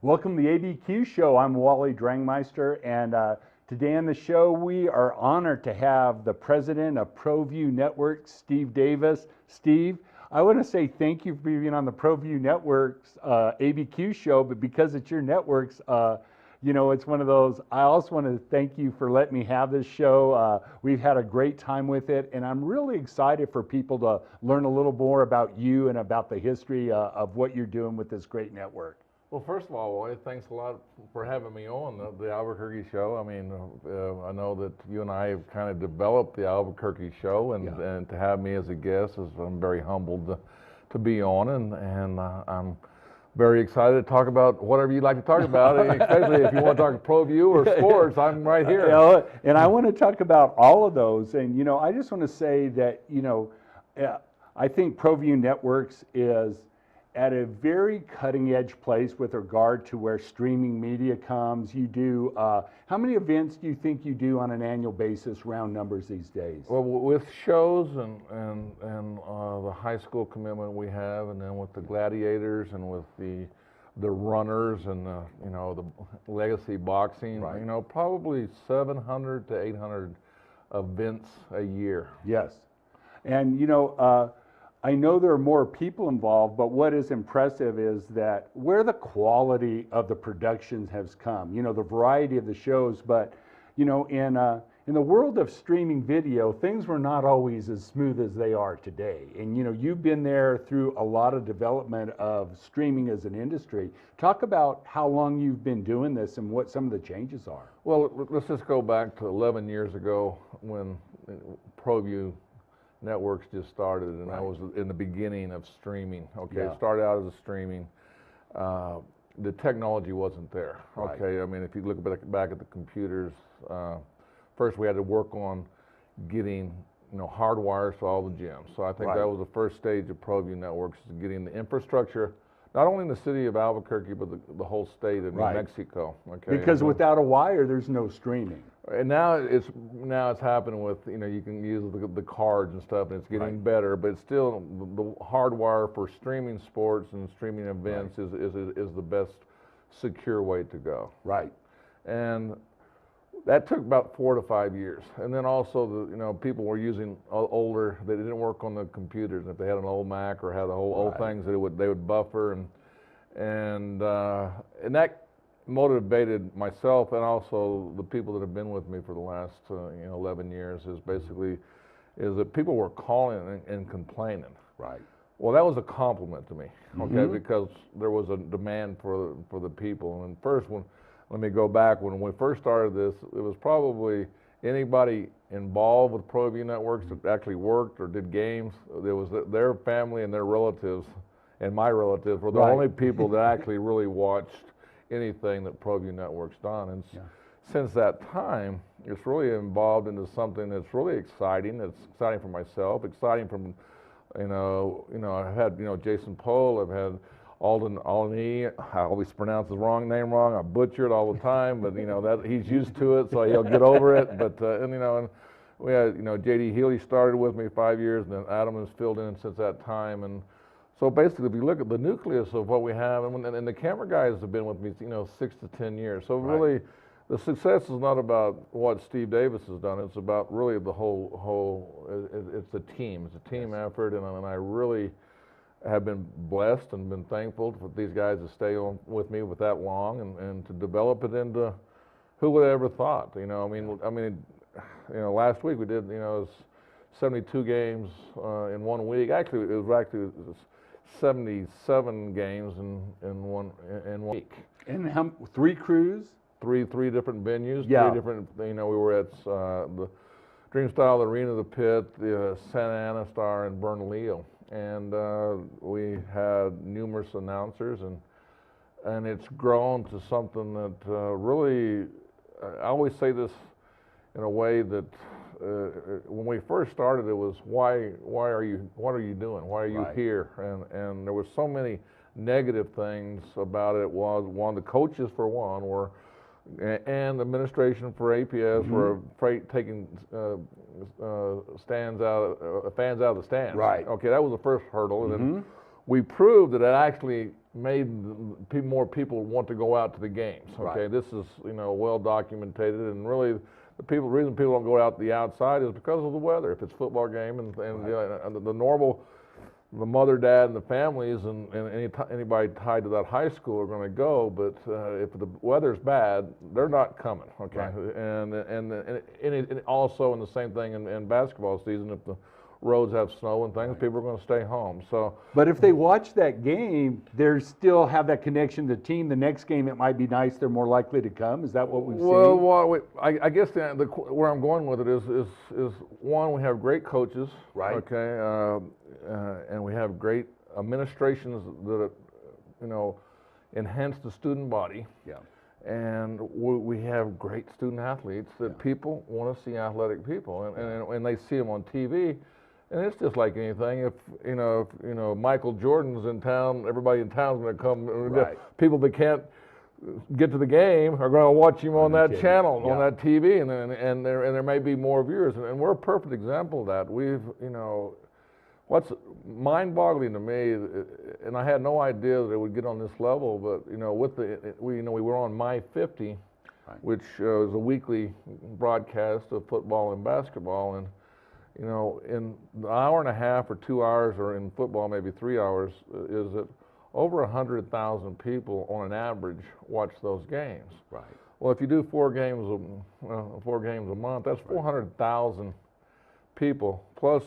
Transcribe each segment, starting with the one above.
Welcome to the ABQ show. I'm Wally Drangmeister, and today on the show we are honored to have the president of ProView Network, Steve Davis. Steve, I want to say thank you for being on the ProView Network's ABQ show, but because it's your network's, it's one of those. I also want to thank you for letting me have this show. We've had a great time with it, and I'm really excited for people to learn a little more about you and about the history of what you're doing with this great network. Well, first of all, Wally, thanks a lot for having me on the Albuquerque show. I mean, I know that you and I have kind of developed the Albuquerque show, and to have me as a guest, I'm very humbled to be on, and I'm very excited to talk about whatever you'd like to talk about, especially if you want to talk ProView or sports, I'm right here. And I want to talk about all of those, and I just want to say that, I think ProView Networks is at a very cutting edge place with regard to where streaming media comes. You do, how many events do you think you do on an annual basis, round numbers these days? Well, with shows and the high school commitment we have, and then with the gladiators and with the runners and the legacy boxing, right. Probably 700 to 800 events a year. Yes, and I know there are more people involved, but what is impressive is that where the quality of the productions has come, the variety of the shows, but, in the world of streaming video, things were not always as smooth as they are today. And, you've been there through a lot of development of streaming as an industry. Talk about how long you've been doing this and what some of the changes are. Well, let's just go back to 11 years ago when ProView Networks just started, and right. I was in the beginning of streaming. Okay, yeah. It started out as a streaming. The technology wasn't there. Right. Okay, I mean, if you look back at the computers, first we had to work on getting hardwires to all the gyms. So I think right. that was the first stage of ProView Networks, is getting the infrastructure, not only in the city of Albuquerque, but the whole state of right. New Mexico. Okay, because without a wire, there's no streaming. And now it's happening with you can use the cards and stuff, and it's getting right. better. But it's still the hardwire for streaming sports and streaming events right. is the best secure way to go. Right. And that took about 4 to 5 years. And then also people were using older. They didn't work on the computers. If they had an old Mac or had the old right. things, they would buffer and that motivated myself and also the people that have been with me for the last 11 years is that people were calling and complaining. Right. Well, that was a compliment to me, okay, mm-hmm. because there was a demand for the people. And first, let me go back, when we first started this, it was probably anybody involved with ProView Networks that actually worked or did games. There was their family and their relatives and my relatives were the right. only people that actually really watched anything that ProView Network's done. And since that time, it's really evolved into something that's really exciting. It's exciting for myself, exciting from, I've had, Jason Pohl, I've had Alden Alni. I always pronounce his name wrong. I butcher it all the time, but that he's used to it, so he'll get over it. But and we had J.D. Healy started with me 5 years, and then Adam has filled in since that time. And so basically, if you look at the nucleus of what we have, and the camera guys have been with me, 6 to 10 years. So right. really, the success is not about what Steve Davis has done. It's about really the whole. It's a team. It's a team yes. effort, and I really have been blessed and been thankful for these guys to stay on with me with that long and to develop it into who would have ever thought. Last week we did it was 72 games in 1 week. Actually, it was 77 games in one week. And 3 crews? Three different venues. Yeah. 3 different. We were at the Dreamstyle Arena, the Pit, the Santa Ana Star, and Bernalillo, and we had numerous announcers, and it's grown to something that really. I always say this in a way that. When we first started, it was what are you doing? Why are you right. here? And there was so many negative things about it. One, the coaches for one were, and the administration for APS mm-hmm. were taking fans out of the stands. Right. Okay, that was the first hurdle, and mm-hmm. then we proved that it actually made more people want to go out to the games. Okay, Right. this is well documented, and really the reason people don't go out the outside is because of the weather. If it's a football game and the normal. The mother, dad, and the families, and anybody tied to that high school are going to go. But if the weather's bad, they're not coming. Okay, Right. and also in the same thing in basketball season, if the roads have snow and things, Right. people are going to stay home. So, But if they watch that game, they still have that connection to the team. The next game, it might be nice. They're more likely to come. Is that what we've seen? I guess where I'm going with it is one, we have great coaches. Right. Okay, and we have great administrations that enhance the student body. Yeah. And we have great student athletes that people want to see athletic people, and they see them on TV, and it's just like anything. If Michael Jordan's in town, everybody in town's going to come. Right. People that can't get to the game are going to watch him on that channel, on that TV, and there may be more viewers, and we're a perfect example of that. What's mind-boggling to me, and I had no idea that it would get on this level, but we were on My 50, Right. which is a weekly broadcast of football and basketball, and in an hour and a half or 2 hours, or in football maybe 3 hours, is that over 100,000 people on an average watch those games. Right. Well, if you do 4 games a month, that's 400,000 people. Plus,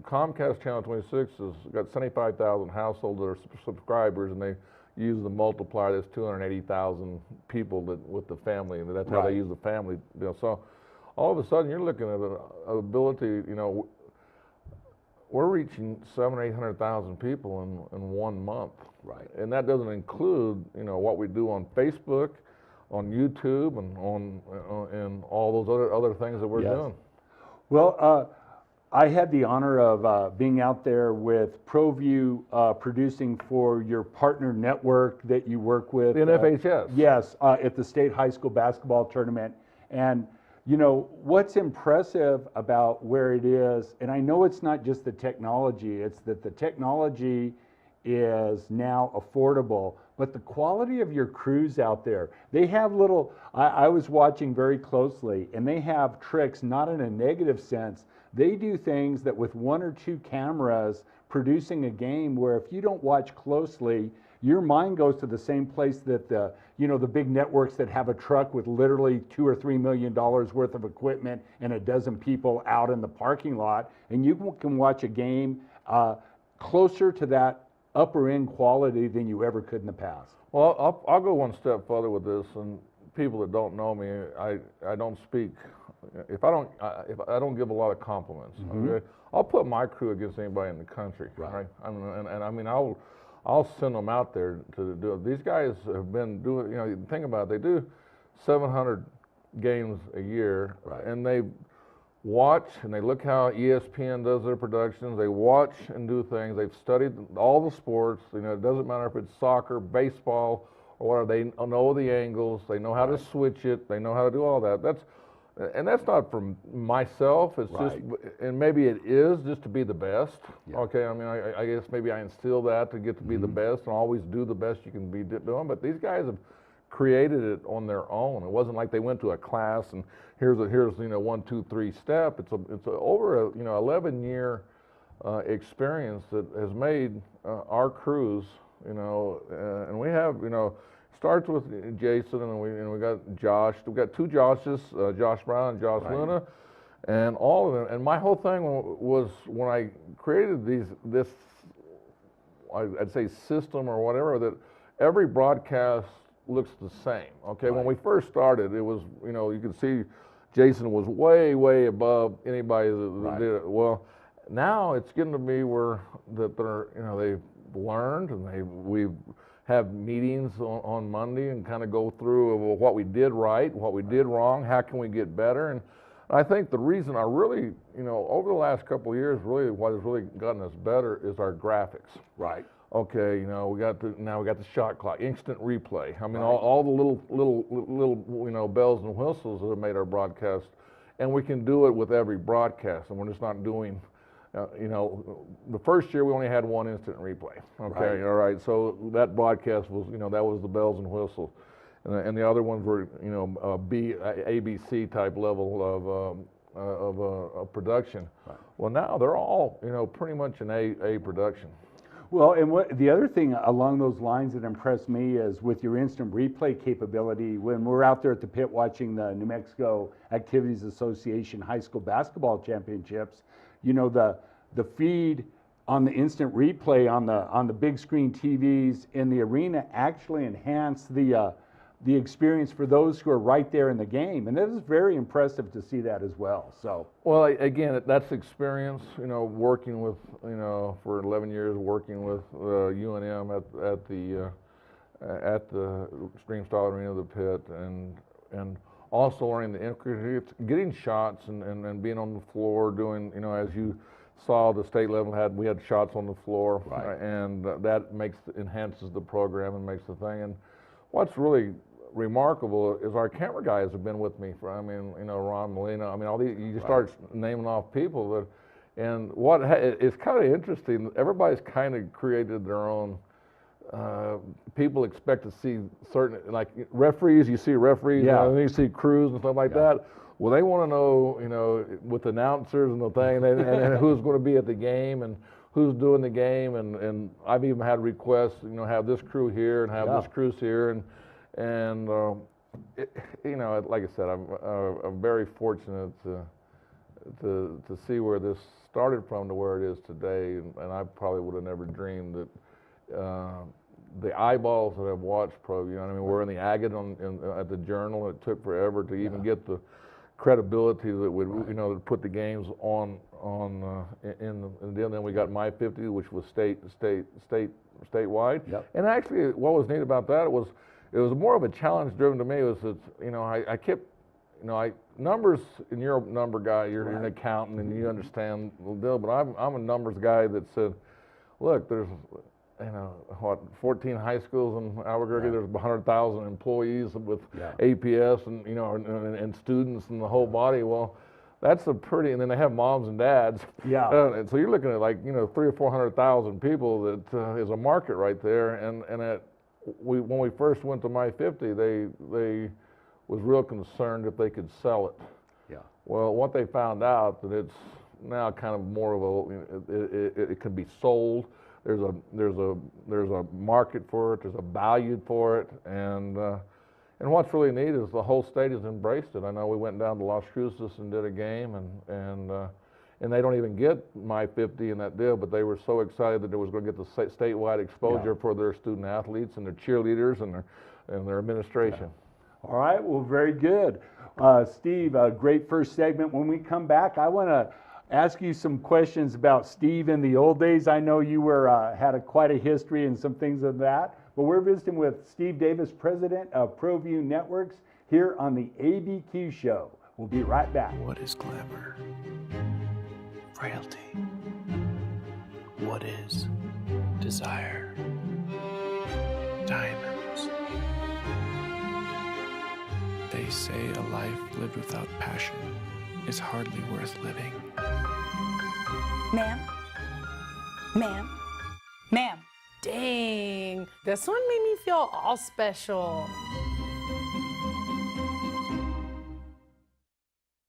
Comcast Channel 26 has got 75,000 households that are subscribers, and they use the multiplier. That's 280,000 people with the family, and that's how they use the family. So all of a sudden, you're looking at an ability. We're reaching 700,000 or 800,000 people in 1 month. Right. And that doesn't include what we do on Facebook, on YouTube, and all those other things that we're doing. Well, I had the honor of being out there with ProView producing for your partner network that you work with. The NFHS. Yes, at the state high school basketball tournament. And what's impressive about where it is, and I know it's not just the technology, it's that the technology is now affordable, but the quality of your crews out there, they have I was watching very closely, and they have tricks, not in a negative sense. They do things that with 1 or 2 cameras producing a game where if you don't watch closely, your mind goes to the same place that the big networks that have a truck with literally $2 or $3 million worth of equipment and a dozen people out in the parking lot, and you can watch a game closer to that upper end quality than you ever could in the past. Well, I'll go one step further with this, and people that don't know me, I don't speak. If I don't give a lot of compliments, okay? I'll put my crew against anybody in the country, right? I'll send them out there to do it. These guys have been doing. Think about it. They do 700 games a year, right. And they watch and they look how ESPN does their productions. They watch and do things. They've studied all the sports. It doesn't matter if it's soccer, baseball, or whatever. They know the angles. They know how to switch it. They know how to do all that. That's not from myself. It's just, and maybe it is just to be the best. Yeah. Okay, I guess maybe I instill that to get to be the best and always do the best you can be doing. But these guys have created it on their own. It wasn't like they went to a class and here's 1, 2, 3 step. It's over a 11-year experience that has made our crews and we have starts with Jason, and we got Josh. We got 2 Joshes, Josh Brown and Josh Luna, and all of them. And my whole thing was when I created this, I'd say system or whatever, that every broadcast looks the same. Okay, when we first started, it was you could see Jason was way above anybody that did it. Well, now it's getting to be where that they're they've learned, and we have meetings on Monday and kind of go through what we did right, what we did wrong, how can we get better. And I think the reason I really, over the last couple of years, really what has really gotten us better is our graphics. Right. Okay, we got the shot clock, instant replay. All the little bells and whistles that have made our broadcast, and we can do it with every broadcast, and we're just not doing You know, the first year we only had one instant replay. Okay, Right. all right. So that broadcast was, you know, that was the bells and whistles, and the other ones were, you know, ABC type level of production. Right. Well, now they're all, you know, pretty much an A production. Well, and what the other thing along those lines that impressed me is with your instant replay capability. When we're out there at the pit watching the New Mexico Activities Association High School Basketball Championships, you know, the feed on the instant replay on the big screen TVs in the arena actually enhanced the experience for those who are right there in the game, and it was very impressive to see that as well. So, well, again, that's experience. You know, working with, you know, for 11 years working with UNM at the Extreme Style Arena of the pit, and also learning the intricacies, getting shots and being on the floor doing, you know, as you saw the state level we had shots on the floor, right. And that enhances the program and makes the thing. And what's really remarkable is our camera guys have been with me for, I mean, you know, Ron Molina, I mean, all these, you just start naming off people that, and it's kind of interesting, everybody's kind of created their own, people expect to see certain, like referees, you see referees, Yeah. and you see crews and stuff like that. Well, they want to know, you know, with announcers and the thing, and who's going to be at the game and who's doing the game, and I've even had requests, you know, have this crew here and have this crew's here, and you know, like I said, I'm very fortunate to see where this started from to where it is today, and I probably would have never dreamed that the eyeballs that have watched ProView. I mean, we're in the agate at the Journal. It took forever to even get the credibility that would, you know, to put the games on and then we got My 50, which was statewide. Yep. And actually, what was neat about that was it was more of a challenge driven to me. Was that, you know, I kept, you know, numbers, and you're a number guy, you're an accountant and you understand the deal, but I'm a numbers guy that said, look, there's, you know, what, 14 high schools in Albuquerque, there's 100,000 employees with APS and, you know, and students and the whole body. Well, that's a pretty, and then they have moms and dads. Yeah. And so you're looking at, like, you know, 300,000 or 400,000 people that is a market right there. And when we first went to My 50, they was real concerned if they could sell it. Yeah. Well, what they found out that it's now kind of more of it can be sold. There's a market for it. There's a value for it, and what's really neat is the whole state has embraced it. I know we went down to Las Cruces and did a game, and they don't even get My 50 in that deal, but they were so excited that it was going to get the statewide exposure for their student athletes and their cheerleaders and their administration. Yeah. All right, well, very good. Steve, a great first segment. When we come back, I want to ask you some questions about Steve in the old days. I know you had quite a history and some things of that, but we're visiting with Steve Davis, president of ProView Networks, here on the ABQ show. We'll be right back. What is glamour? Frailty. What is desire? Diamonds. They say a life lived without passion is hardly worth living. Ma'am? Ma'am? Ma'am? Dang, this one made me feel all special.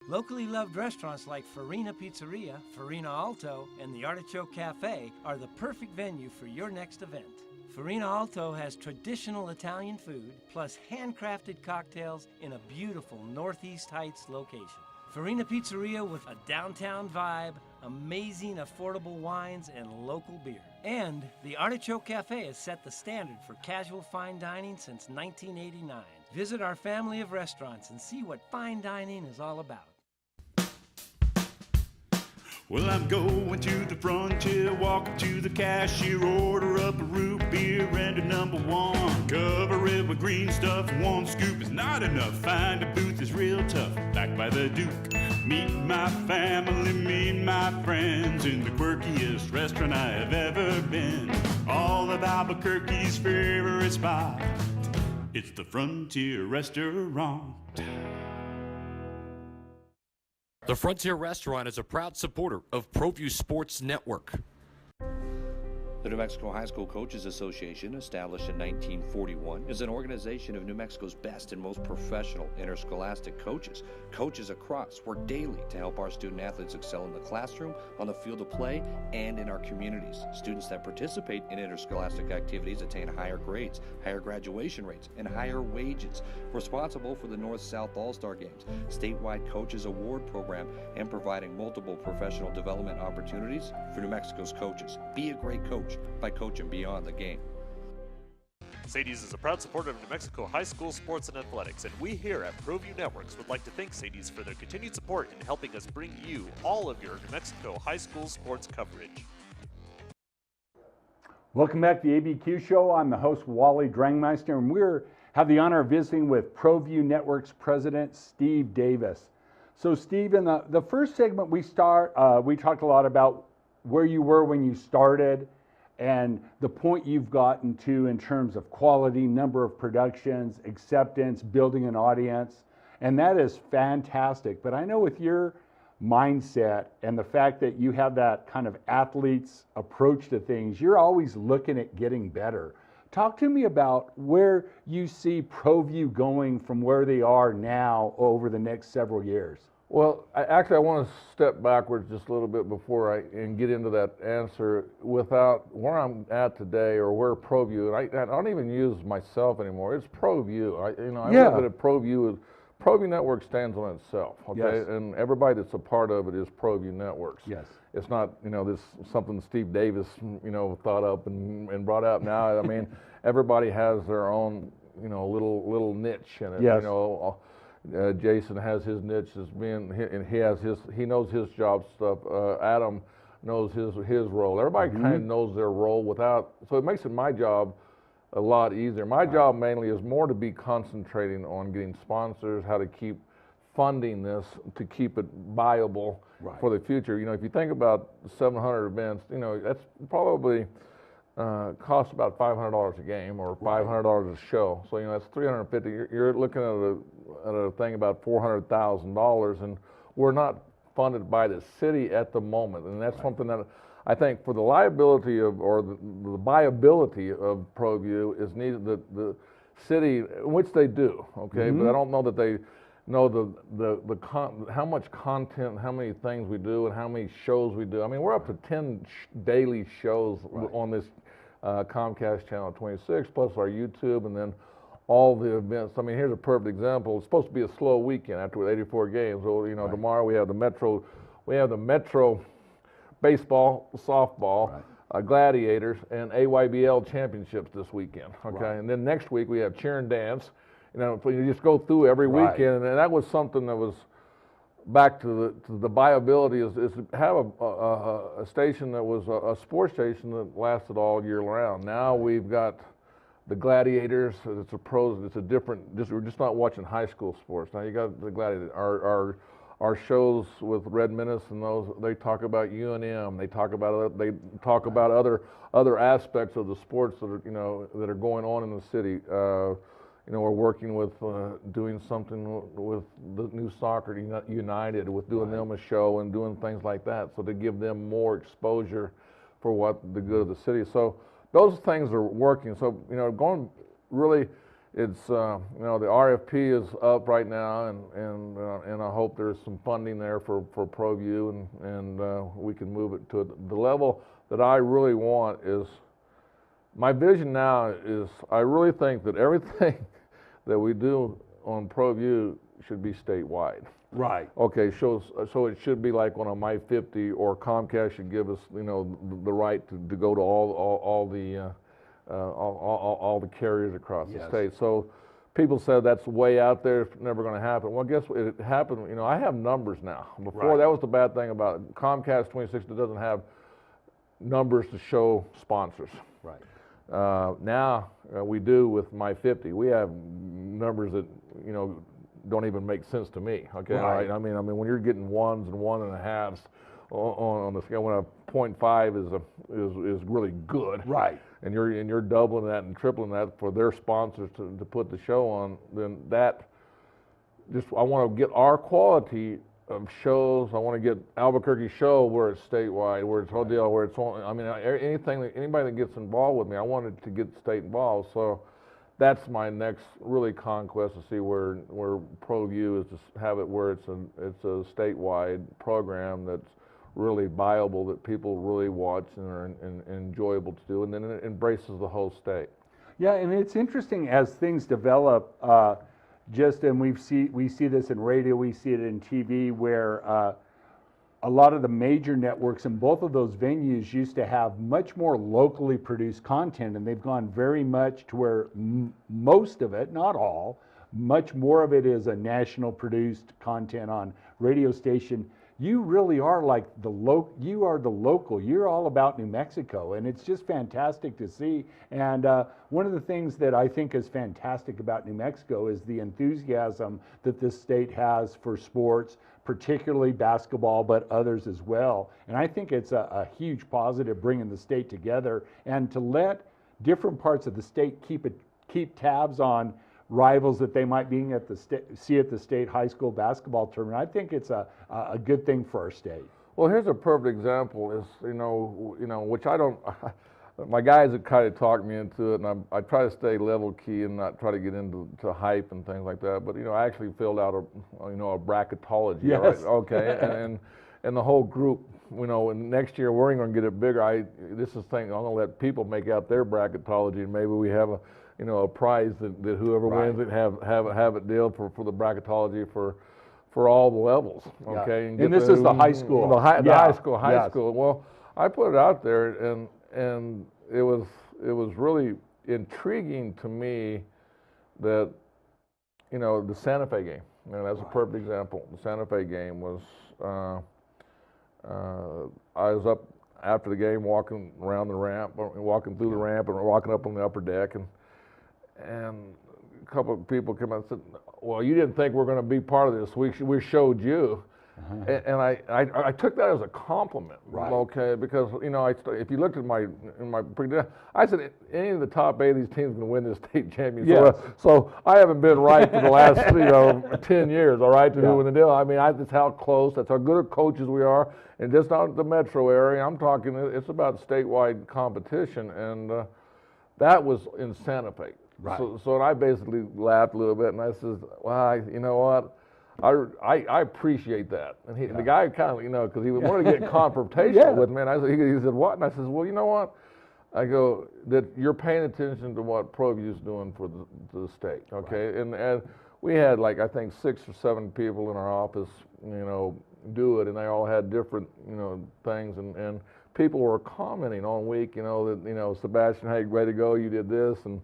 Locally loved restaurants like Farina Pizzeria, Farina Alto, and the Artichoke Cafe are the perfect venue for your next event. Farina Alto has traditional Italian food, plus handcrafted cocktails in a beautiful Northeast Heights location. Farina Pizzeria with a downtown vibe, amazing affordable wines, and local beer. And the Artichoke Cafe has set the standard for casual fine dining since 1989. Visit our family of restaurants and see what fine dining is all about. Well, I'm going to the frontier, walk up to the cashier, order up a root beer and a number one. Cover it with green stuff, one scoop is not enough. Find a booth is real tough, back by the Duke. Meet my family, meet my friends in the quirkiest restaurant I have ever been. All of Albuquerque's favorite spot, it's the Frontier Restaurant. The Frontier Restaurant is a proud supporter of ProView Sports Network. The New Mexico High School Coaches Association, established in 1941, is an organization of New Mexico's best and most professional interscholastic coaches. Coaches across work daily to help our student athletes excel in the classroom, on the field of play, and in our communities. Students that participate in interscholastic activities attain higher grades, higher graduation rates, and higher wages. Responsible for the North-South All-Star Games, statewide Coaches Award Program, and providing multiple professional development opportunities for New Mexico's coaches. Be a great coach by coaching beyond the game. Sadie's is a proud supporter of New Mexico high school sports and athletics, and we here at ProView Networks would like to thank Sadie's for their continued support in helping us bring you all of your New Mexico high school sports coverage. Welcome back to the ABQ Show. I'm the host, Wally Drangmeister, and we have the honor of visiting with ProView Networks President Steve Davis. So Steve, in the first segment we talked a lot about where you were when you started, and the point you've gotten to in terms of quality, number of productions, acceptance, building an audience, and that is fantastic. But I know with your mindset and the fact that you have that kind of athlete's approach to things, you're always looking at getting better. Talk to me about where you see ProView going from where they are now over the next several years. Well, I want to step backwards just a little bit before I get into that answer. Without where I'm at today or where ProView, and I don't even use myself anymore. It's ProView. I look at it, ProView is ProView Network stands on itself. Okay, yes. And everybody that's a part of it is ProView Networks. Yes, it's not this something Steve Davis thought up and brought up. Now I mean everybody has their own little niche in it. Yes. Jason has his niche as being, and he knows his job stuff. Adam knows his role. Everybody kind of knows their role so it makes my job a lot easier. My job mainly is more to be concentrating on getting sponsors, how to keep funding this to keep it viable for the future. If you think about 700 events, that's probably costs about $500 a game or $500 a show. So that's $350. You're looking at a thing about $400,000, and we're not funded by the city at the moment. And that's something that I think for the liability or the viability of ProView is needed. The city, which they do, okay, but I don't know that they know how much content, how many things we do, and how many shows we do. I mean, we're up to 10 daily shows on this Comcast Channel 26, plus our YouTube, and then all the events. I mean, here's a perfect example. It's supposed to be a slow weekend after 84 games. So, tomorrow we have the Metro baseball, softball, Gladiators, and AYBL championships this weekend. Okay, and then next week we have cheer and dance. You just go through every weekend, and that was something that was back to the viability is to have a station that was a sports station that lasted all year round. Now we've got the Gladiators. It's a pros. It's a different. We're just not watching high school sports. Now you got the Gladiators. Our shows with Red Menace and those, they talk about UNM. They talk about other aspects of the sports that are that are going on in the city. We're working with doing something with the new Soccer United, with doing them a show and doing things like that, so to give them more exposure for what the good of the city. So those things are working. So going really, it's the RFP is up right now, and I hope there's some funding there for ProView, and we can move it to the level that I really want. Is my vision now is I really think that everything that we do on ProView should be statewide. Right. Okay, so it should be like on a My 50, or Comcast should give us the right to go to all the carriers across the state. So people said that's way out there, it's never going to happen. Well, guess what? It happened. I have numbers now. Before that was the bad thing about it. Comcast 26 doesn't have numbers to show sponsors. Right. Now we do with My 50. We have numbers that don't even make sense to me. Okay, right. I mean when you're getting ones and 1.5s on the scale, when a 0.5 is really good. Right. And you're doubling that and tripling that for their sponsors to put the show on, then that I want to get our quality shows. I want to get Albuquerque show where it's statewide, where it's whole deal, where it's only, I mean, anybody that gets involved with me, I wanted to get the state involved. So that's my next really conquest, to see where ProView is, to have it where it's a statewide program that's really viable, that people really watch and are enjoyable to do, and then it embraces the whole state. Yeah, and it's interesting as things develop. And we see this in radio, we see it in TV, where a lot of the major networks in both of those venues used to have much more locally produced content, and they've gone very much to where most of it, not all, much more of it is a national produced content on radio station. You really are like you are the local. You're all about New Mexico, and it's just fantastic to see. And one of the things that I think is fantastic about New Mexico is the enthusiasm that this state has for sports, particularly basketball, but others as well. And I think it's a huge positive bringing the state together, and to let different parts of the state keep tabs on rivals that they might be at see at the state high school basketball tournament. I think it's a good thing for our state. Well, here's a perfect example. Is which I don't. My guys have kind of talked me into it, and I try to stay level key and not try to get into hype and things like that. But I actually filled out a bracketology. Yes. Right? Okay. and the whole group. And next year we're going to get it bigger. I'm going to let people make out their bracketology, and maybe we have a prize that whoever wins it have it deal for the bracketology for all the levels. Okay, and this is the high school. The high school. Well, I put it out there, and it was really intriguing to me that the Santa Fe game. That's a perfect example. The Santa Fe game was. I was up after the game, walking around the ramp, walking through the ramp, and walking up on the upper deck, and a couple of people came out and said, "Well, you didn't think we're going to be part of this. We showed you." And I took that as a compliment, right? Okay, because if you looked at my I said any of the top 8 of these teams can win this state championship. Yes. So I haven't been right for the last 10 years, all right, to win the deal. I mean, that's how close. That's how good of coaches we are, and just not the metro area. I'm talking. It's about statewide competition, and that was in Santa Fe. Right. So I basically laughed a little bit, and I said, "Well, you know what? I appreciate that." And the guy kind of, because he wanted to get confrontational with me, and he said, "What?" And I said, "Well, you know what?" I go, "That you're paying attention to what ProView's doing for the state, okay?" Right. And we had I think 6 or 7 people in our office, do it, and they all had different, things, and people were commenting all week, that Sebastian, hey, way to go, you did this, and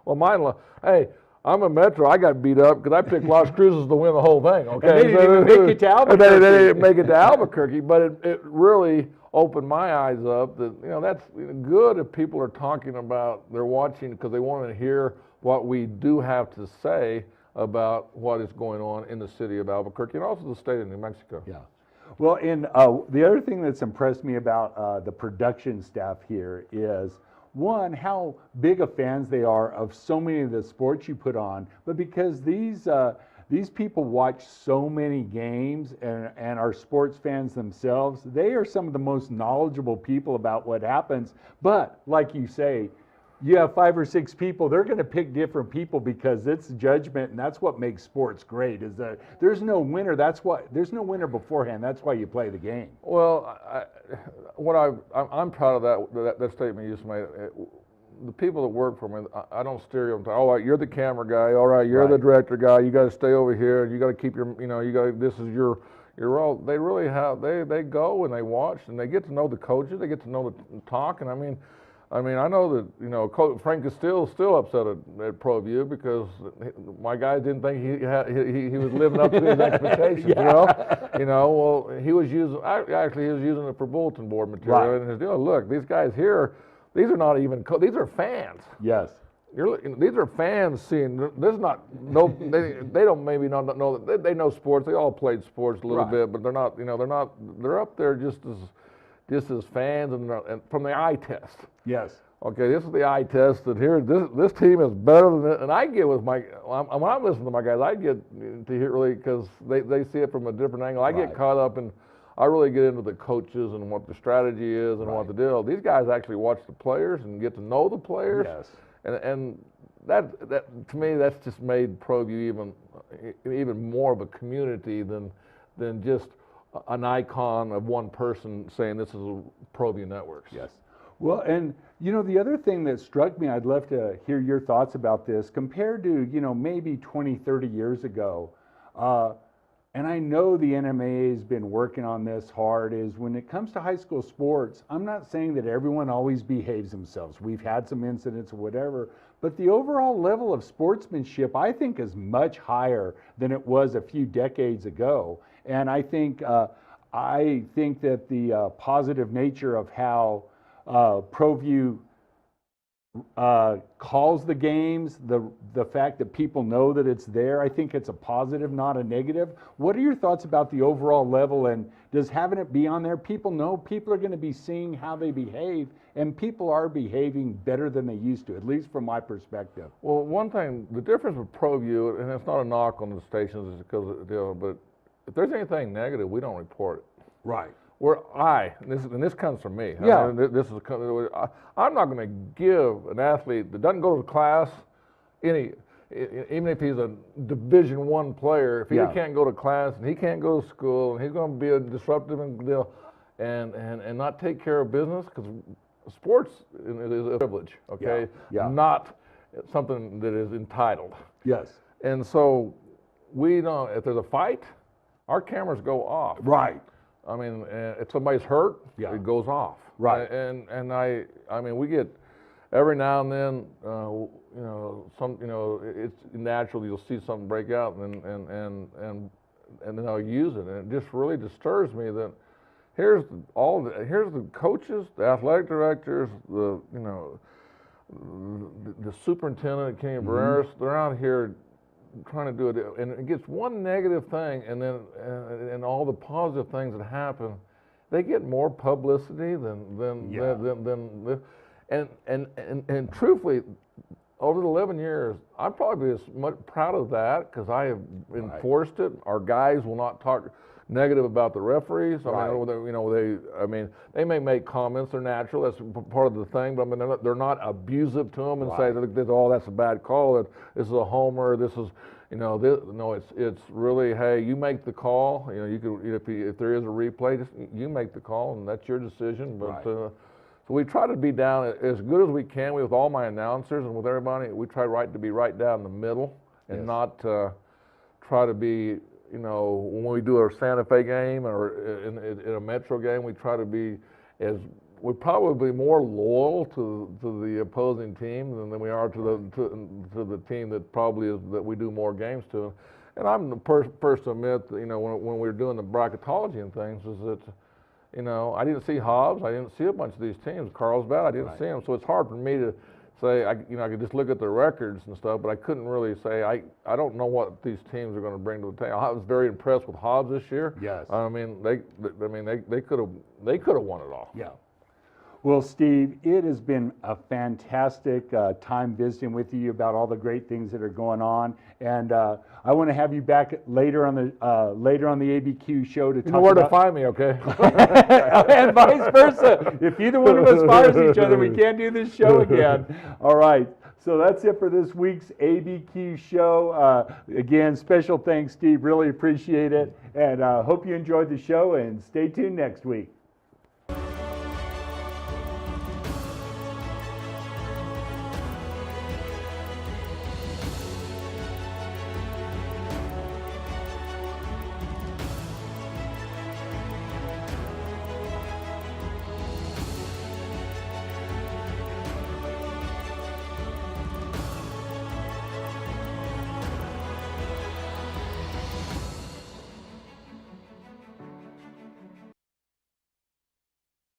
well, mine, hey. I'm a Metro. I got beat up because I picked Las Cruces to win the whole thing. Okay, and they didn't even make it to Albuquerque. They didn't make it to Albuquerque, but it really opened my eyes up that that's good if people are talking about, they're watching because they want to hear what we do have to say about what is going on in the city of Albuquerque and also the state of New Mexico. Yeah. Well, and the other thing that's impressed me about the production staff here is, one, how big of fans they are of so many of the sports you put on, but because these people watch so many games and are sports fans themselves, they are some of the most knowledgeable people about what happens. But like you say, you have 5 or 6 people, they're going to pick different people because it's judgment, and that's what makes sports great, is that there's no winner. There's no winner beforehand. That's why you play the game. Well, I'm proud of that statement you just made. The people that work for me, I don't stereotype. All right, you're the camera guy. All right, you're the director guy. You got to stay over here, and you got to keep your, this is your role. They really have. They go and they watch and they get to know the coaches. They get to know the talk, and I mean, I know that Coach Frank is still upset at ProView because my guys didn't think he was living up to his expectations. Well, he was using it for bulletin board material, right. And his deal. Look, these guys here, these are not even these are fans. Yes. These are fans seeing. There's not they don't maybe not know that they know sports. They all played sports a little bit, but they're not. They're up there just as fans and from the eye test. Yes. okay, this is the eye test, and here, this team is better than it. And I get with my, when I'm listening to my guys, I get to hear really, because they see it from a different angle. I get caught up in, I really get into the coaches and what the strategy is and what the deal. These guys actually watch the players and get to know the players. Yes. And that to me, that's just made ProView even more of a community than just an icon of one person saying this is a ProView Networks. Yes. Well, and you know, the other thing that struck me, I'd love to hear your thoughts about this, compared to, you know, maybe 20, 30 years ago, and I know the NMA has been working on this hard, is when it comes to high school sports, I'm not saying that everyone always behaves themselves. We've had some incidents or whatever, but the overall level of sportsmanship, I think, is much higher than it was a few decades ago. And I think that the positive nature of how ProView calls the games, the fact that people know that it's there, I think it's a positive, not a negative. What are your thoughts about the overall level, and does having it be on there, people know people are going to be seeing how they behave, and people are behaving better than they used to, at least from my perspective? Well, one thing, the difference with ProView, and it's not a knock on the stations, is because but if there's anything negative, we don't report it. Right. And this comes from me. Yeah. I mean, I'm not going to give an athlete that doesn't go to class even if he's a Division I player, if he can't go to class and he can't go to school and he's going to be a disruptive and not take care of business, because sports is a privilege, okay? Not something that is entitled. Yes. And so we don't, if there's a fight, our cameras go off. Right. I mean, if somebody's hurt, it goes off. Right. And I mean, we get every now and then, it's natural. You'll see something break out, and then I'll use it, and it just really disturbs me that here's the coaches, the athletic directors, the superintendent, Kenny Barreras, they're out here trying to do it, and it gets one negative thing, and then and all the positive things that happen, they get more publicity and truthfully, over the 11 years, I'm probably as much proud of that because I have enforced it. Our guys will not talk negative about the referees. I mean, they may make comments. They're natural. That's part of the thing. But I mean, they're not abusive to them and say that, oh, that's a bad call. This is a homer. This is, it's really, hey, you make the call. You can, if there is a replay, just you make the call, and that's your decision. But so we try to be down as good as we can. With all my announcers and with everybody, we try to be right down the middle and not try to be. When we do our Santa Fe game or in a Metro game, we try to be we're probably more loyal to the opposing team than we are to the team that probably is that we do more games to. And I'm the first to admit that, when we were doing the bracketology and things, is that, I didn't see Hobbs, I didn't see a bunch of these teams. Carlsbad, I didn't see them, so it's hard for me to say, I could just look at their records and stuff, but I couldn't really say, I don't know what these teams are going to bring to the table. I was very impressed with Hobbs this year. Yes. I mean, they could have won it all. Yeah. Well, Steve, it has been a fantastic time visiting with you about all the great things that are going on, and I want to have you back later on the ABQ show to talk about. You know where to find me, okay? And vice versa. If either one of us fires each other, we can't do this show again. All right. So that's it for this week's ABQ show. Again, special thanks, Steve. Really appreciate it, and hope you enjoyed the show. And stay tuned next week.